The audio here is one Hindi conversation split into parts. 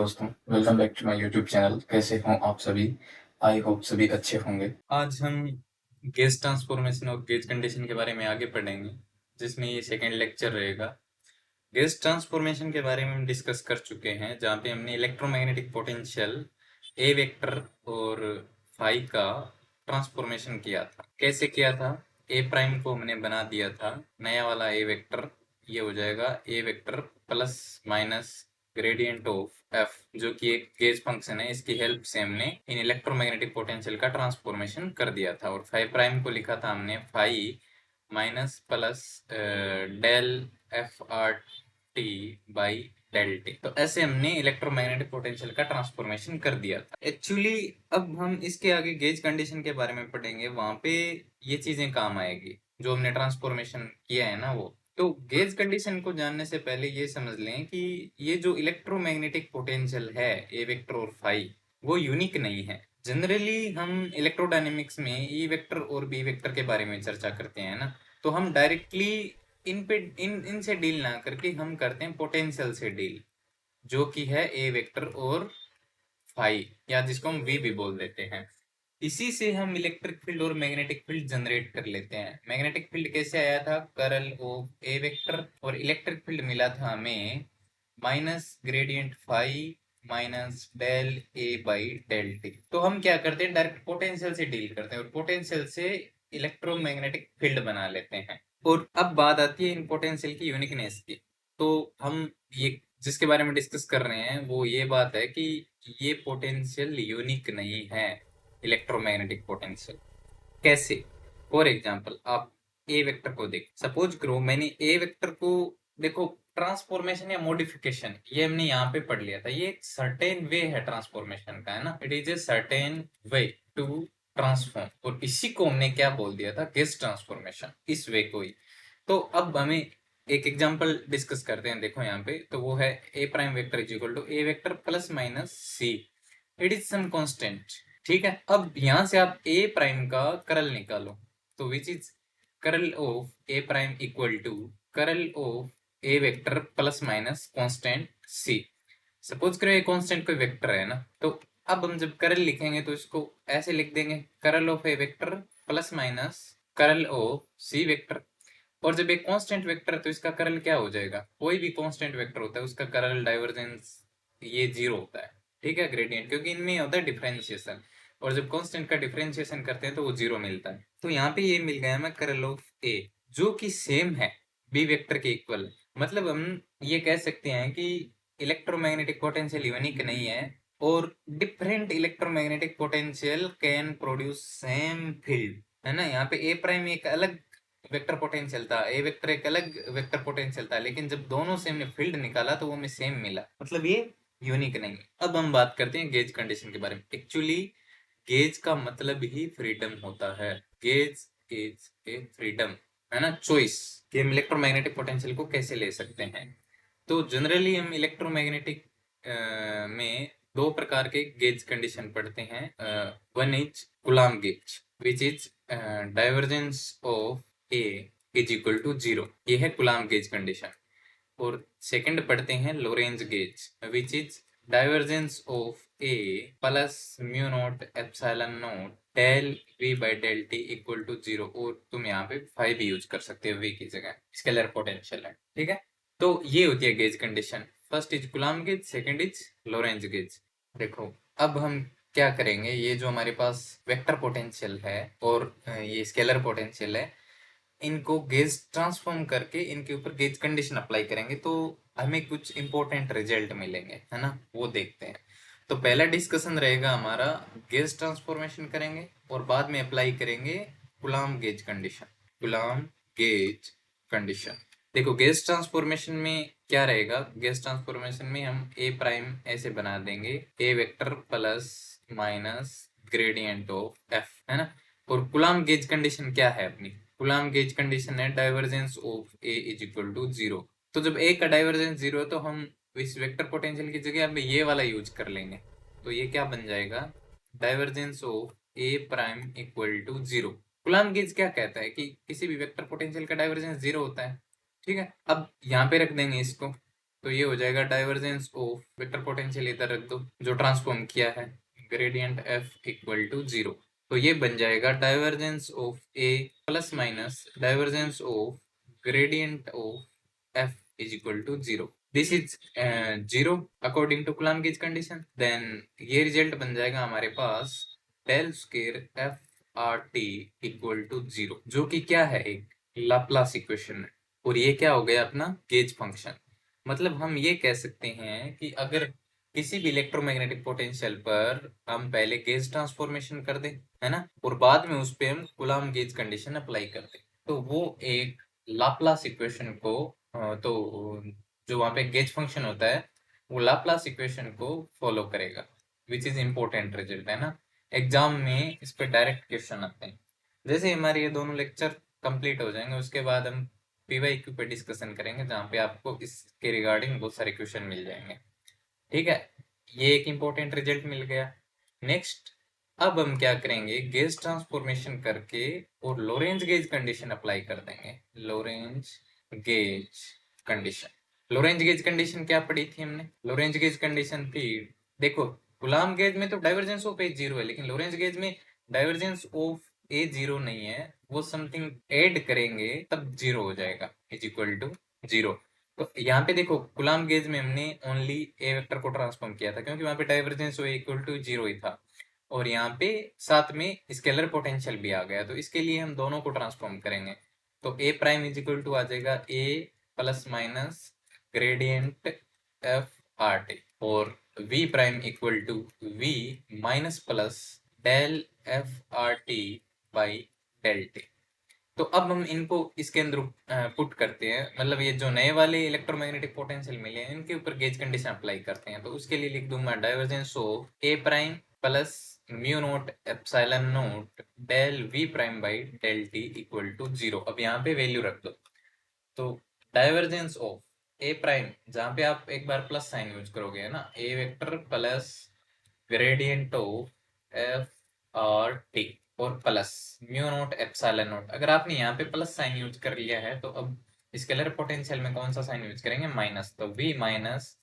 दोस्तों, welcome back to my YouTube channel. कैसे हों आप सभी? आई होप सभी अच्छे होंगे। आज हम गेज ट्रांसफॉर्मेशन और गेज कंडीशन के बारे में आगे पढ़ेंगे, जिसमें ये सेकेंड लेक्चर रहेगा। गेज ट्रांसफॉर्मेशन के बारे में हम डिस्कस कर चुके हैं, जहाँ पे हमने इलेक्ट्रोमैग्नेटिक पोटेंशियल ए वेक्टर और फाई का ट्रांसफॉर्मेशन किया था। कैसे किया था? ए प्राइम को हमने बना दिया था नया वाला ए वेक्टर, ये हो जाएगा A vector plus minus gradient of F, जो कि एक गेज फंक्शन है। इसकी हेल्प से हमने इन इलेक्ट्रोमैग्नेटिक पोटेंशियल का ट्रांसफॉर्मेशन कर दिया था। और फाई प्राइम को लिखा था हमने phi minus plus del F R T by del T. तो ऐसे हमने इलेक्ट्रोमैग्नेटिक पोटेंशियल का ट्रांसफॉर्मेशन कर दिया था। एक्चुअली अब हम इसके आगे गेज कंडीशन के बारे में पढ़ेंगे, वहां पे ये चीजें काम आएगी जो हमने ट्रांसफॉर्मेशन किया है ना वो। तो गेज कंडीशन को जानने से पहले ये समझ लें कि ये जो इलेक्ट्रोमैग्नेटिक पोटेंशियल है ए वेक्टर और फाई, वो यूनिक नहीं है। जनरली हम इलेक्ट्रोडायनेमिक्स में ई वेक्टर और बी वेक्टर के बारे में चर्चा करते हैं ना, तो हम डायरेक्टली इन पे इनसे डील ना करके हम करते हैं पोटेंशियल से डील, जो कि है ए वेक्टर और फाई, या जिसको हम वी भी बोल देते हैं। इसी से हम इलेक्ट्रिक फील्ड और मैग्नेटिक फील्ड जनरेट कर लेते हैं। मैग्नेटिक फील्ड कैसे आया था? Curl of A vector. और इलेक्ट्रिक फील्ड मिला था हमें minus gradient phi minus del a by del T. तो हम क्या करते हैं, डायरेक्ट पोटेंशियल से डील करते हैं और पोटेंशियल से इलेक्ट्रोमैग्नेटिक फील्ड बना लेते हैं। और अब बात आती है इन पोटेंशियल की यूनिकनेस की। तो हम ये जिसके बारे में डिस्कस कर रहे हैं वो ये बात है कि ये पोटेंशियल यूनिक नहीं है, इलेक्ट्रोमैग्नेटिक पोटेंशियल। कैसे? फॉर एग्जाम्पल आप ए वेक्टर को देख, सपोज करो मैंने ए वेक्टर को, देखो ट्रांसफॉर्मेशन या मॉडिफिकेशन ये हमने यहाँ पे पढ़ लिया था। ये एक सर्टेन वे है ट्रांसफॉर्मेशन का, है ना। It is a certain way to transform, और इसी को हमने क्या बोल दिया था? गेज ट्रांसफॉर्मेशन, इस वे को ही। तो अब हमें एक एग्जांपल डिस्कस करते हैं। देखो यहाँ पे, तो वो है A prime vector is equal to A vector plus minus C, it is some constant. ठीक है, अब यहां से आप ए प्राइम का करल निकालो, तो which is curl of A prime equal to curl of A vector plus minus constant C. Suppose करो ये कांस्टेंट कोई वेक्टर है ना, तो अब हम जब करल लिखेंगे तो इसको ऐसे लिख देंगे, करल of A vector plus minus करल ऑफ सी वेक्टर। और जब एक कांस्टेंट वेक्टर है तो इसका करल क्या हो जाएगा? कोई भी कांस्टेंट वेक्टर होता है उसका करल डाइवर्जेंस ये जीरो होता है। ठीक है, ग्रेडियंट, क्योंकि इनमें होता है डिफरेंशिएशन, और जब कांस्टेंट का डिफरेंशिएशन करते हैं तो वो जीरो मिलता है। तो यहाँ पे ये मिल गया हमें करल ऑफ ए, जो कि सेम है बी वेक्टर के इक्वल। मतलब हम ये कह सकते हैं कि इलेक्ट्रोमैग्नेटिक पोटेंशियल यूनिक नहीं है, और different electromagnetic potential can produce same field, है ना। यहाँ पे ए प्राइम एक अलग वेक्टर पोटेंशियल था, ए वेक्टर एक अलग वेक्टर पोटेंशियल था, लेकिन जब दोनों से हमने फील्ड निकाला तो वो हमें सेम मिला। मतलब ये यूनिक नहीं है। अब हम बात करते हैं गेज कंडीशन के बारे में। एक्चुअली गेज का मतलब ही फ्रीडम होता है। गेज इज ए फ्रीडम, है ना, चॉइस, कि हम इलेक्ट्रोमैग्नेटिक पोटेंशियल को कैसे ले सकते हैं। तो जनरली हम इलेक्ट्रोमैग्नेटिक में दो प्रकार के गेज कंडीशन पढ़ते हैं। One is Coulomb gauge, which is divergence of A is equal to zero, ये है कूलॉम गेज कंडीशन। और सेकंड पढ़ते हैं Lorenz gauge, which is divergence of A plus mu nought epsilon nought del v by del t equal to zero. और तुम यहाँ पे फाइव भी यूज कर सकते हो वी की जगह, स्केलर पोटेंशियल है। ठीक है, तो ये होती है gauge condition. First is Coulomb gauge, second is Lorentz gauge. देखो अब हम क्या करेंगे, ये जो हमारे पास वेक्टर पोटेंशियल है और ये स्केलर पोटेंशियल है, इनको गेज ट्रांसफॉर्म करके इनके ऊपर गेज कंडीशन अप्लाई करेंगे तो हमें कुछ इंपॉर्टेंट रिजल्ट मिलेंगे, है ना, वो देखते हैं। तो पहला डिस्कशन रहेगा हमारा, गेज ट्रांसफॉर्मेशन करेंगे और बाद में अप्लाई करेंगे Coulomb gauge condition. Coulomb gauge condition, देखो गेज ट्रांसफॉर्मेशन में क्या रहेगा? गेज ट्रांसफॉर्मेशन में हम ए प्राइम ऐसे बना देंगे, A vector plus minus gradient of F, है ना। और कूलॉम गेज कंडीशन क्या है अपनी? कूलॉम गेज कंडीशन है divergence of A is equal to zero. तो जब ए का डाइवर्जेंस जीरो है तो हम इस वेक्टर पोटेंशियल की जगह अब ये वाला यूज कर लेंगे। तो ये क्या बन जाएगा? Divergence of A prime equal to zero. Coulomb gauge क्या कहता है कि किसी भी वेक्टर पोटेंशियल का डाइवर्जेंस जीरो होता है। ठीक है, अब यहाँ पे रख देंगे इसको, तो ये हो जाएगा डाइवर्जेंस ऑफ वेक्टर पोटेंशियल, इधर रख दो जो ट्रांसफॉर्म किया है, ग्रेडियंट एफ इक्वल टू 0। तो ये बन जाएगा divergence of A plus minus divergence of gradient of F is equal to 0। This is 0 according to Coulomb gauge condition. Then ये रिजल्ट बन जाएगा हमारे पास del square F R T equal to 0, जो कि क्या है, एक लाप्लास इक्वेशन है। और ये क्या हो गया अपना गेज फंक्शन। मतलब हम ये कह सकते हैं कि अगर किसी भी इलेक्ट्रोमैग्नेटिक पोटेंशियल पर हम पहले गेज ट्रांसफॉर्मेशन कर दें, है ना, और बाद में उस पे हम कूलम्ब गेज कंडीशन अप्लाई कर दें, तो वो एक लाप्लास इक्वेशन को तो जो वहां पे गेज फंक्शन होता है वो लाप्लास इक्वेशन को फॉलो करेगा, विच इज इम्पोर्टेंट रिजल्ट, है ना। एग्जाम में इस पे डायरेक्ट क्वेश्चन आते हैं। जैसे हमारे ये दोनों लेक्चर कंप्लीट हो जाएंगे उसके बाद हम पीवाईक्यू पे डिस्कशन करेंगे, जहाँ पे आपको इसके रिगार्डिंग बहुत सारे क्वेश्चन मिल जाएंगे। ठीक है, ये एक इम्पोर्टेंट रिजल्ट मिल गया। नेक्स्ट, अब हम क्या करेंगे, गेज ट्रांसफॉर्मेशन करके और लोरेंज गेज कंडीशन अप्लाई कर देंगे। Lorentz gauge condition, Lorentz gauge condition क्या पढ़ी थी हमने, लोरेंज गेज कंडीशन थी, देखो कूलम्ब गेज में तो डाइवर्जेंस ऑफ ए 0 है, लेकिन लोरेंज गेज में डाइवर्जेंस ऑफ ए 0 नहीं है, वो समथिंग ऐड करेंगे तब 0 हो जाएगा, इज इक्वल टू 0। तो यहाँ पे देखो कूलम्ब गेज में हमने ओनली ए वेक्टर को ट्रांसफॉर्म किया था क्योंकि वहां पे डाइवर्जेंस इक्वल टू 0 ही था, और यहाँ पे साथ में स्केलर पोटेंशियल भी आ गया, तो इसके लिए हम दोनों को ट्रांसफॉर्म करेंगे। तो A prime is equal to आ जाएगा A plus minus gradient F are T, और V prime equal to V minus plus del F R T by del T. तो अब हम इनको इसके अंदर पुट करते हैं, मतलब ये जो नए वाले इलेक्ट्रोमैग्नेटिक पोटेंशियल मिले हैं इनके ऊपर गेज कंडीशन अप्लाई करते हैं। तो उसके लिए लिख दूंगा divergence of A prime plus mu note epsilon nought del v prime by del t equal to 0। अब यहाँ पे वैल्यू रख दो। तो डाइवर्जेंस ऑफ ए प्राइम, जहाँ पे आप एक बार प्लस साइन यूज करोगे, है ना, A vector plus gradient of F are T और plus mu note epsilon not. अगर आपने यहाँ पे प्लस साइन यूज कर लिया है तो अब स्केलर पोटेंशियल में कौन सा साइन यूज करेंगे, माइनस। तो v minus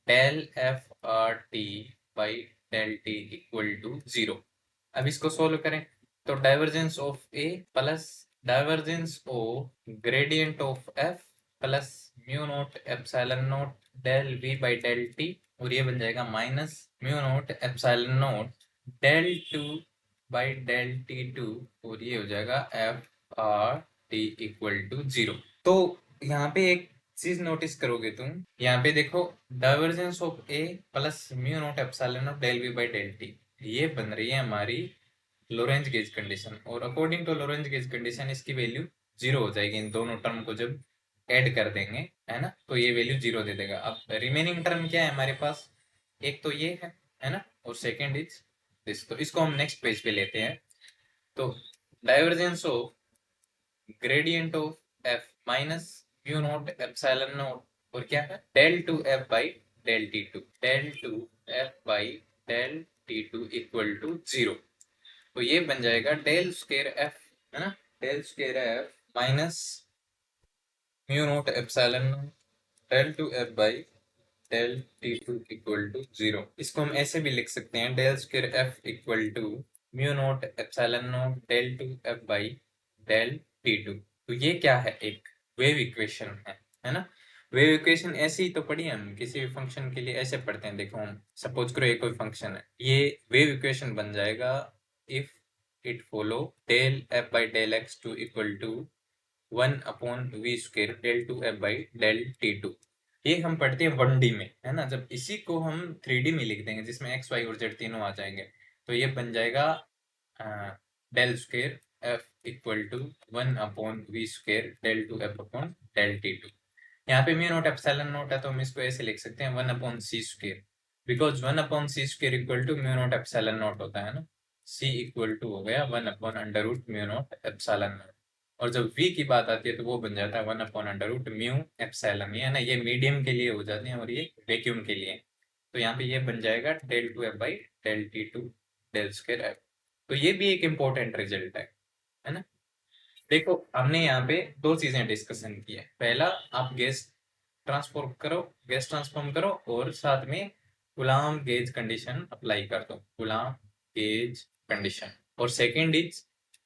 del F R T by del t equal to 0। अब इसको सोल्व करें तो divergence of A plus divergence of gradient of f plus mu note epsilon nought del v by del t, और ये बन जाएगा minus mu note epsilon nought del two by del t two, और ये हो जाएगा f R T equal to 0। तो यहाँ पे एक चीज नोटिस करोगे तुम, यहाँ पे देखो divergence of A plus mu nought epsilon nought del v by del t, ये बन रही है हमारी लोरेंज गेज कंडीशन, और according to Lorenz gauge condition इसकी वैल्यू 0 हो जाएगी इन दोनों टर्म को जब ऐड कर देंगे, है ना, तो ये वैल्यू 0 दे देगा। अब रिमेनिंग टर्म क्या है हमारे पास, एक तो ये है ना, और सेकेंड इज दिस। तो इसको हम नेक्स्ट पेज पे लेते हैं। तो divergence of gradient of f minus mu nought epsilon nought और क्या है del two f by del t two, del two f by del t two equal to 0। तो ये बन जाएगा डेल स्क्वायर एफ, है ना, del square f minus mu nought epsilon nought del two f by del t two equal to 0। इसको हम ऐसे भी लिख सकते हैं del square f equal to mu nought epsilon nought del two f by del t two. तो ये क्या है, एक वेव इक्वेशन है ना। वेव इक्वेशन ऐसे ही तो पढ़ी हम किसी भी फंक्शन के लिए ऐसे पढ़ते हैं। देखो हम सपोज करो ये कोई फंक्शन है, ये वेव इक्वेशन बन जाएगा if it follow del f by del x two equal to 1/v² del two f by del t two. ये हम पढ़ते हैं 1D में, है ना। जब इसी को हम 3D में लिख देंगे जिसमें एक्स वाई और जेड तीनों आ जाएंगे, तो ये बन जाएगा del square f equal to 1/v² del two f upon del t two. यहाँ पे म्यू नोट एप्सिलॉन नोट है तो हम इसको ऐसे लिख सकते हैं 1/c², because 1/c² equal to mu note epsilon nought होता है ना। c इक्वल टू हो गया 1/√, म्यू नोट एप्सिलॉन नोट, और जब v की बात आती है तो वो बन जाता है 1/√, म्यू एप्सिलॉन, ये ना, ये मीडियम के लिए हो जाते हैं और ये वैक्यूम के लिए। तो यहाँ पे ये बन जाएगा del two f by del t two del square f. तो ये भी एक इम्पोर्टेंट रिजल्ट है ना। देखो हमने यहाँ पे दो चीजें डिस्कशन की है। पहला, आप गेस ट्रांसफॉर्म करो, गैस ट्रांसफॉर्म करो और साथ में कूलाम्ब गेज कंडीशन अप्लाई कर दो, कूलाम्ब गेज कंडीशन। और सेकेंड इज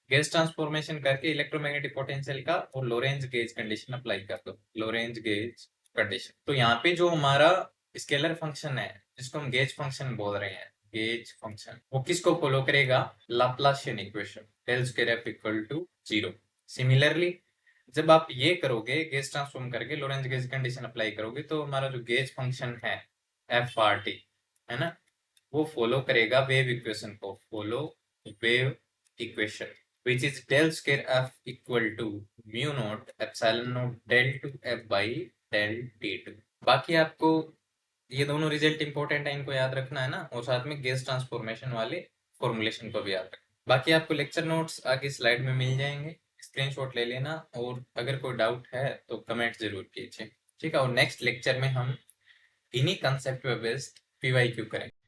गैस ट्रांसफॉर्मेशन करके इलेक्ट्रोमैग्नेटिक पोटेंशियल का और लोरेंज गेज कंडीशन अप्लाई कर दो, लोरेंज गेज कंडीशन। तो यहाँ पे जो हमारा स्केलर फंक्शन है जिसको हम गेज फंक्शन बोल रहे हैं, गेज फंक्शन, वो किसको फॉलो करेगा? Laplacian equation, del square f equal to 0। Similarly जब आप ये करोगे, गेज ट्रांसफॉर्म करके लोरेंज गेज कंडीशन अप्लाई करोगे, तो हमारा जो गेज फंक्शन है एफ आर टी, है ना, वो फॉलो करेगा वेव इक्वेशन को, follow wave equation which is del square f equal to mu naught epsilon naught del 2 f by del t2। बाकी आपको ये दोनों रिजल्ट इंपॉर्टेंट है, इनको याद रखना है ना, और साथ में गैस ट्रांसफॉर्मेशन वाले फॉर्मुलेशन को भी याद रखना। बाकी आपको लेक्चर नोट्स आगे स्लाइड में मिल जाएंगे, स्क्रीनशॉट ले लेना, और अगर कोई डाउट है तो कमेंट जरूर कीजिए, ठीक है। और नेक्स्ट लेक्चर में हम इन्हीं कंसेप्ट पे बेस्ड पीवाईक्यू करेंगे।